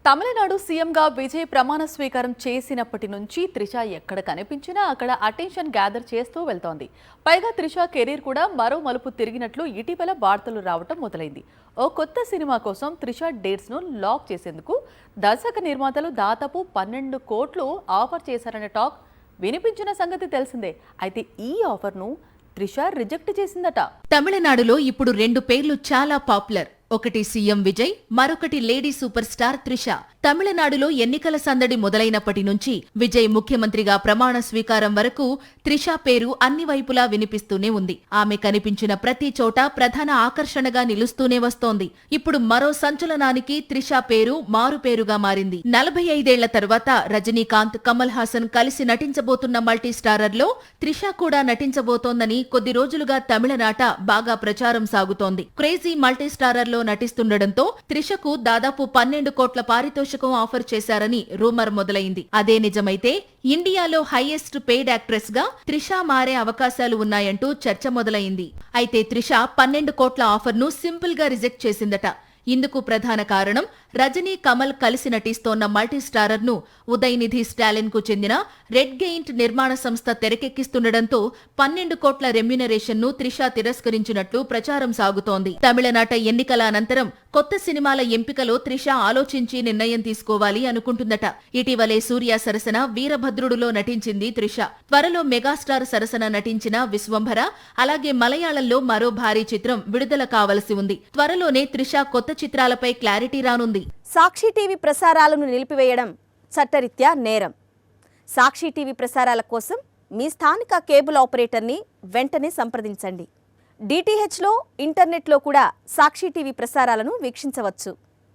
తమిళనాడు సీఎంగా విజయ్ ప్రమాణ స్వీకారం చేసినప్పటి నుంచి త్రిష ఎక్కడ కనిపించినా అక్కడ అటెన్షన్ గ్యాదర్ చేస్తూ వెళ్తోంది. పైగా త్రిష కెరీర్ కూడా మరో మలుపు తిరిగినట్లు ఇటీవల వార్తలు రావటం మొదలైంది. ఓ కొత్త సినిమా కోసం త్రిష డేట్స్ ను లాక్ చేసేందుకు దర్శక నిర్మాతలు దాదాపు 12 కోట్లు ఆఫర్ చేశారనే టాక్ వినిపించిన సంగతి తెలిసిందే. అయితే ఈ ఆఫర్ ను త్రిష రిజెక్ట్ చేసిందట. తమిళనాడులో ఇప్పుడు 2 పేర్లు చాలా పాపులర్. ఒకటి సీఎం విజయ్, మరొకటి లేడీ సూపర్ స్టార్ త్రిష. తమిళనాడులో ఎన్నికల సందడి మొదలైనప్పటి నుంచి విజయ్ ముఖ్యమంత్రిగా ప్రమాణ స్వీకారం వరకు త్రిష పేరు అన్ని వైపులా వినిపిస్తూనే ఉంది. ఆమె కనిపించిన ప్రతి చోట ప్రధాన ఆకర్షణగా నిలుస్తూనే వస్తోంది. ఇప్పుడు మరో సంచలనానికి త్రిష పేరు మారుపేరుగా మారింది. 45 ఏళ్ల తరువాత రజనీకాంత్, కమల్ హాసన్ కలిసి నటించబోతున్న మల్టీస్టారర్ లో త్రిష కూడా నటించబోతోందని కొద్ది రోజులుగా తమిళనాట బాగా ప్రచారం సాగుతోంది. క్రేజీ మల్టీస్టారర్ లో నటిస్తుండటంతో త్రిషకు దాదాపు 12 కోట్ల పారితోషికం ఆఫర్ చేశారని రూమర్ మొదలైంది. అదే నిజమైతే ఇండియాలో హైయెస్ట్ పెయిడ్ యాక్ట్రెస్ గా త్రిష మారే అవకాశాలు ఉన్నాయంటూ చర్చ మొదలైంది. అయితే త్రిష 12 కోట్ల ఆఫర్ ను సింపుల్ గా రిజెక్ట్ చేసిందట. ఇందుకు ప్రధాన కారణం రజనీ, కమల్ కలిసి నటిస్తోన్న మల్టీస్టారర్ ను ఉదయనిధి స్టాలిన్ కు చెందిన రెడ్ గెయింట్ నిర్మాణ సంస్థ తెరకెక్కిస్తుండటంతో 12 కోట్ల రెమ్యునరేషన్ ను త్రిష తిరస్కరించినట్లు ప్రచారం సాగుతోంది. తమిళనాట ఎన్నికల అనంతరం కొత్త సినిమాల ఎంపికలో త్రిష ఆలోచించి నిర్ణయం తీసుకోవాలి అనుకుంటుందట. ఇటీవలే సూర్య సరసన వీరభద్రుడులో నటించింది త్రిష. త్వరలో మెగాస్టార్ సరసన నటించిన విశ్వంభర, అలాగే మలయాళంలో మరో భారీ చిత్రం విడుదల కావలసి ఉంది. త్వరలోనే త్రిష కొత్త చిత్రాలపై క్లారిటీ రానుంది. సాక్షి టీవీ ప్రసారాలను నిలిపివేయడం చట్టరీత్యా నేరం. సాక్షి టీవీ ప్రసారాల కోసం మీ స్థానిక కేబుల్ ఆపరేటర్ని వెంటనే సంప్రదించండి. డిటిహెచ్లో, ఇంటర్నెట్లో కూడా సాక్షి టీవీ ప్రసారాలను వీక్షించవచ్చు.